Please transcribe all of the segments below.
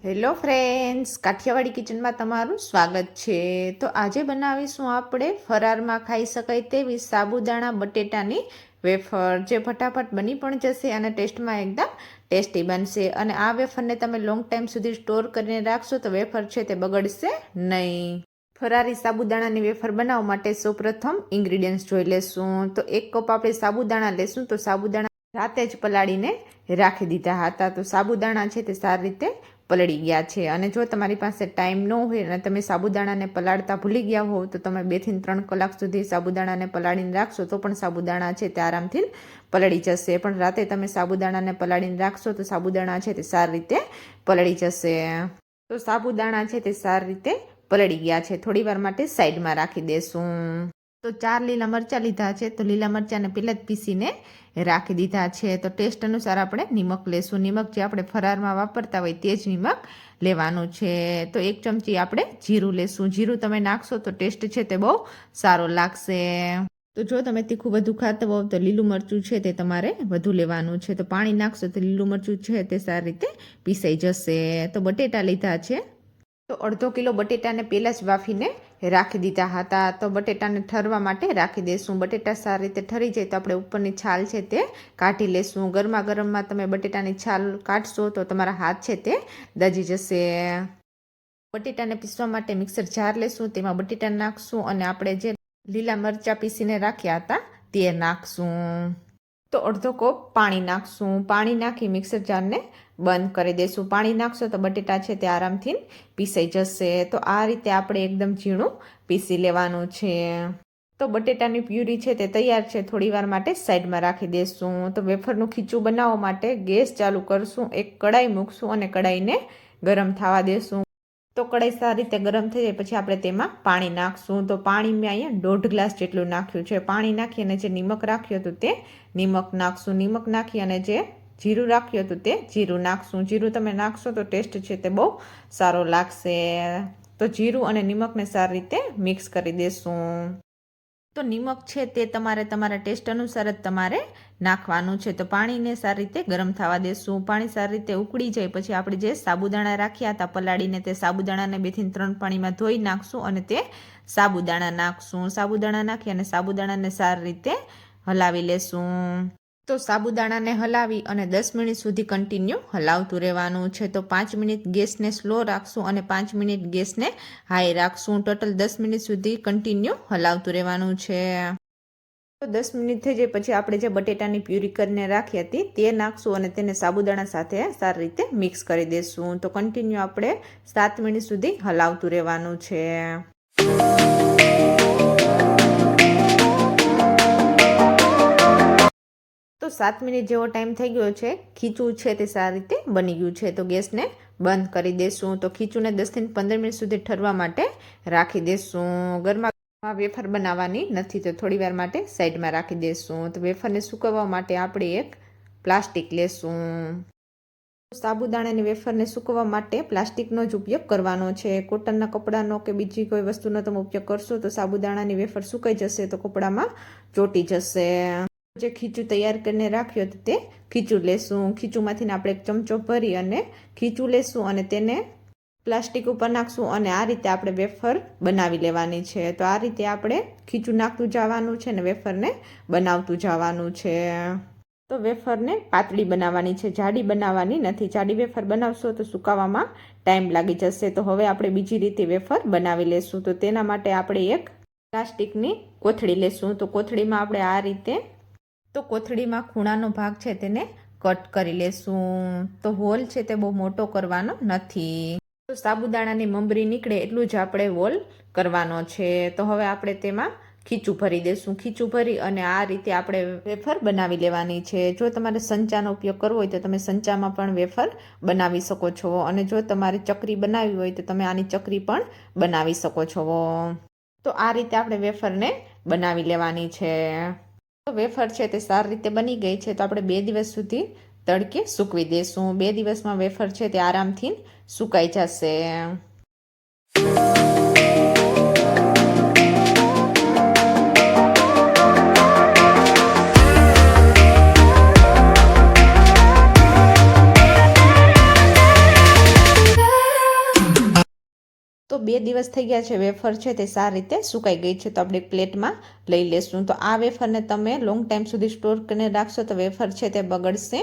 Hello friends, Kathiawadi કિચનમાં તમારું સ્વાગત છે। તો આજે બનાવીશું આપણે ફરારમાં ખાઈ શકાય તેવી સાબુદાણા બટેટાની વેફર, જે ફટાફટ બની પણ જશે અને ટેસ્ટમાં એકદમ ટેસ્ટી બનશે। અને આ વેફરને તમે લોંગ ટાઈમ સુધી સ્ટોર કરીને રાખશો તો વેફર છે તે બગડશે નહીં। ફરારી સાબુદાણાની વેફર બનાવવા માટે સૌપ્રથમ ઇન્ગ્રીડિયન્ટ્સ જોઈ લેશું। તો 1 કપ આપણે સાબુદાણા લેશું। તો સાબુદાણા રાતે જ પલાળીને રાખી દીધા હતા। તો સાબુદાણા છે તે સારી રીતે પલળી ગયા છે। અને જો તમારી પાસે ટાઈમ ન હોય અને તમે સાબુદાણાને પલાળતા ભૂલી ગયા હો તો તમે 2 થી 3 કલાક સુધી સાબુદાણાને પલાળીને રાખશો તો પણ સાબુદાણા છે તે આરામથી પલળી જશે। પણ રાતે તમે સાબુદાણાને પલાળીને રાખશો તો સાબુદાણા છે તે સારી રીતે પલળી જશે। તો સાબુદાણા છે તે સારી રીતે પલળી ગયા છે, થોડી વાર માટે સાઈડમાં રાખી દેશું। તો 4 લીલા મરચાં લીધા છે। તો લીલા મરચાંને પહેલાં જ પીસીને રાખી દીધા છે। તો ટેસ્ટ અનુસાર આપણે નિમક લેશું। નિમક જે આપણે ફરારમાં વાપરતા હોય તે જ નિમક લેવાનું છે। તો 1 ચમચી આપણે જીરું લેશું। જીરું તમે નાખશો તો ટેસ્ટ છે તે બહુ સારો લાગશે। તો જો તમે તીખું વધુ ખાતા હોવ તો લીલું મરચું છે તે તમારે વધુ લેવાનું છે। તો પાણી નાખશો તો લીલું મરચું છે તે સારી રીતે પીસાઈ જશે। તો બટેટા લીધા છે। તો 1/2 કિલો બટેટાને પહેલાં જ બાફીને રાખી દીધા હતા। તો બટેટાને ઠરવા માટે રાખી દઈશું। બટેટા સારી રીતે ઠરી જાય તો આપણે ઉપરની છાલ છે તે કાઢી લેશું। ગરમા ગરમમાં તમે બટેટાની છાલ કાઢશો તો તમારા હાથ છે તે દજી જશે। બટેટાને પીસવા માટે મિક્સર જાર લેશું, તેમાં બટેટા નાખશું અને આપણે જે લીલા મરચાં પીસીને રાખ્યા હતા તે નાખશું। તો 1/2 કપ પાણી નાખશું। પાણી નાખી મિક્સર જારને બંધ કરી દઈશું। પાણી નાખશો તો બટેટા છે તે આરામથી પીસાઈ જશે। તો આ રીતે આપણે એકદમ ઝીણું પીસી લેવાનું છે। તો બટેટાની પ્યુરી છે તે તૈયાર છે, થોડી વાર માટે સાઈડમાં રાખી દઈશું। તો વેફરનું ખીચું બનાવવા માટે ગેસ ચાલુ કરશું, એક કડાઈ મૂકશું અને કડાઈને ગરમ થવા દેશું। તો કડાઈ સારી રીતે ગરમ થઈ જાય પછી આપણે તેમાં પાણી નાખશું। તો પાણી મેં અહીંયા 1.5 ગ્લાસ જેટલું નાખ્યું છે। પાણી નાખી અને જે નિમક રાખ્યું હતું તે નિમક નાખશું। નિમક નાખી અને જે જીરું રાખ્યું હતું તે જીરું નાખશું। જીરું તમે નાખશો તો ટેસ્ટ છે તે બહુ સારો લાગશે। તો જીરું અને નિમકને સારી રીતે મિક્સ કરી દેશું। તો નિમક છે તે તમારા ટેસ્ટ અનુસાર જ તમારે નાખવાનું છે। તો પાણીને સારી રીતે ગરમ થવા દેશું। પાણી સારી રીતે ઉકળી જાય પછી આપણે જે સાબુદાણા રાખ્યા હતા પલાળીને તે સાબુદાણાને 2 થી 3 પાણીમાં ધોઈ નાખશું અને તે સાબુદાણા નાખશું। સાબુદાણા નાખી અને સાબુદાણાને સારી રીતે હલાવી લેશું। તો સાબુદાણાને હલાવી અને 10 મિનિટ સુધી કન્ટિન્યુ હલાવતું રહેવાનું છે। તો 5 મિનિટ ગેસને સ્લો રાખશું અને 5 મિનિટ ગેસને હાઈ રાખશું। ટોટલ 10 મિનિટ સુધી કન્ટિન્યુ હલાવતું રહેવાનું છે। તો 10 મિનિટ થઈ જાય પછી આપણે જે બટેટાની પ્યુરી કરીને રાખી હતી તે નાખશું અને તેને સાબુદાણા સાથે સારી રીતે મિક્સ કરી દઈશું। તો કન્ટિન્યુ આપણે 7 મિનિટ સુધી હલાવતું રહેવાનું છે। તો 7 મિનિટ જેવો ટાઈમ થઈ ગયો છે। ખીચું છે તે સારી રીતે બની ગયું છે। તો ગેસને બંધ કરી દેશું। તો ખીચુંને 10 થી 15 મિનિટ સુધી ઠરવા માટે રાખી દેશું। ગરમા વેફર બનાવવાની નથી તો થોડી વાર માટે સાઈડમાં રાખી દેશું। તો વેફરને સૂકવવા માટે આપણે એક પ્લાસ્ટિક લેશું। સાબુદાણાની વેફરને સૂકવવા માટે પ્લાસ્ટિકનો જ ઉપયોગ કરવાનો છે। કોટનના કપડાનો કે બીજી કોઈ વસ્તુનો તમે ઉપયોગ કરશો તો સાબુદાણાની વેફર સુકાઈ જશે તો કપડામાં ચોંટી જશે। જે ખીચું તૈયાર કરીને રાખ્યું હતું તે ખીચું લેશું। ખીચુંમાંથી આપણે એક ચમચો ભરી અને ખીચું લેશું અને તેને પ્લાસ્ટિક ઉપર નાખશું અને આ રીતે આપણે વેફર બનાવી લેવાની છે। તો આ રીતે આપણે ખીચું નાખતું જવાનું છે અને વેફરને બનાવતું જવાનું છે। તો વેફરને પાતળી બનાવવાની છે, જાડી બનાવવાની નથી। જાડી વેફર બનાવશો તો સુકાવામાં ટાઈમ લાગી જશે। તો હવે આપણે બીજી રીતે વેફર બનાવી લેશું। તો તેના માટે આપણે એક પ્લાસ્ટિકની કોથળી લેશું। તો કોથળીમાં આપણે આ રીતે કોથળીમાં ખૂણાનો ભાગ છે તેને કટ કરી લેશું। તો હોલ છે તે બહુ મોટો કરવાનો નથી। તો સાબુદાણાની મમરી નીકળે એટલું જ આપણે હોલ કરવાનો છે। તો હવે આપણે તેમાં ખીચું ભરી દેશું। ખીચું ભરી અને આ રીતે આપણે વેફર બનાવી લેવાની છે। જો તમારે સંચાનો ઉપયોગ કરવો હોય તો તમે સંચામાં પણ વેફર બનાવી શકો છો અને જો તમારે ચકરી બનાવવી હોય તો તમે આની ચકરી પણ બનાવી શકો છો। તો આ રીતે આપણે વેફરને બનાવી લેવાની છે। તો વેફર છે તે સારી રીતે બની ગઈ છે। તો આપણે 2 દિવસ સુધી તડકે સૂકવી દેશું। 2 દિવસમાં વેફર છે તે આરામથી સુકાઈ જશે। તો 2 દિવસ થઈ ગયા છે, વેફર છે તે સારી રીતે સુકાઈ ગઈ છે. તો આપણે એક પ્લેટમાં લઈ લેશું. તો આ વેફરને તમે લોંગ ટાઈમ સુધી સ્ટોર કરીને રાખશો તો વેફર છે તે બગડશે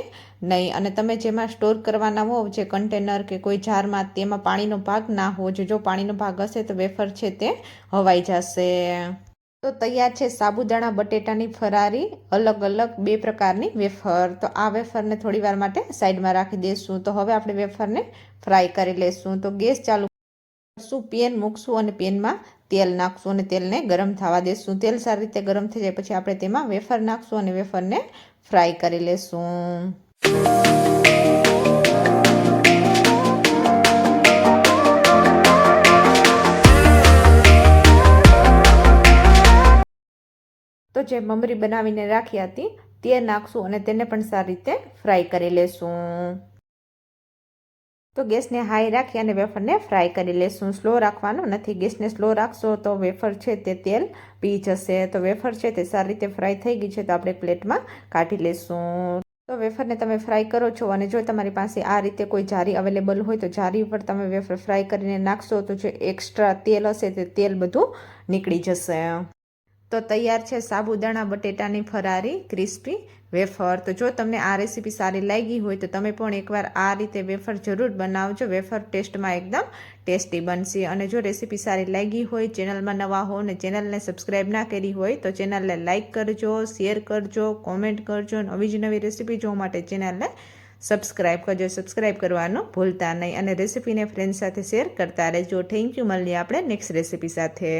નહીં. અને તમે જેમાં સ્ટોર કરવાના હો, જે કન્ટેનર કે કોઈ જારમાં, તેમાં પાણીનો ભાગ ના હોવો જોઈએ. જો પાણીનો ભાગ હશે તો વેફર છે તે હવાઈ જશે. તો તૈયાર છે સાબુદાણા બટેટાની ફરારી અલગ અલગ 2 પ્રકારની વેફર. તો આ વેફરને થોડી વાર માટે સાઈડમાં રાખી દઈશું. તો હવે આપણે વેફરને ફ્રાય કરી લઈશું. તો ગેસ ચાલુ કરશું, પેન મૂકશું અને પેનમાં તેલ નાખશું અને તેલને ગરમ થવા દેશું. તેલ સારી રીતે ગરમ થઈ જાય પછી આપણે તેમાં વેફર નાખશું અને વેફરને ફ્રાય કરી લેશું. તો જે મમરી બનાવીને રાખી હતી તે નાખશું અને તેને પણ સારી રીતે ફ્રાય કરી લેશું. તો ગેસને હાઈ રાખી અને વેફરને ફ્રાય કરી લેશું. સ્લો રાખવાનો નથી. ગેસને સ્લો રાખશો તો વેફર છે તે તેલ પી જશે. તો વેફર છે તે સારી રીતે ફ્રાય થઈ ગઈ છે. તો આપણે પ્લેટમાં કાઢી લેશું. તો વેફરને તમે ફ્રાય કરો છો અને જો તમારી પાસે આ રીતે કોઈ જારી અવેલેબલ હોય તો જારી ઉપર તમે વેફર ફ્રાય કરીને નાખશો તો જે એક્સ્ટ્રા તેલ હશે તે તેલ બધું નીકળી જશે. તો તૈયાર છે સાબુદાણા બટેટાની ફરારી ક્રિસ્પી વેફર. તો જો તમને આ રેસીપી સારી લાગી હોય તો તમે પણ એકવાર આ રીતે વેફર જરૂર બનાવજો. વેફર ટેસ્ટમાં એકદમ ટેસ્ટી બનશે. અને જો રેસીપી સારી લાગી હોય, ચેનલમાં નવા હો અને ચેનલને સબસ્ક્રાઈબ ના કરી હોય તો ચેનલને લાઇક કરજો, શેર કરજો, કોમેન્ટ કરજો. નવી જ નવી રેસીપી જોવા માટે ચેનલને સબસ્ક્રાઈબ કરજો. સબસ્ક્રાઈબ કરવાનું ભૂલતા નહીં અને રેસીપીને ફ્રેન્ડ સાથે શેર કરતા રહેજો. Thank you. મળીએ આપણે નેક્સ્ટ રેસીપી સાથે.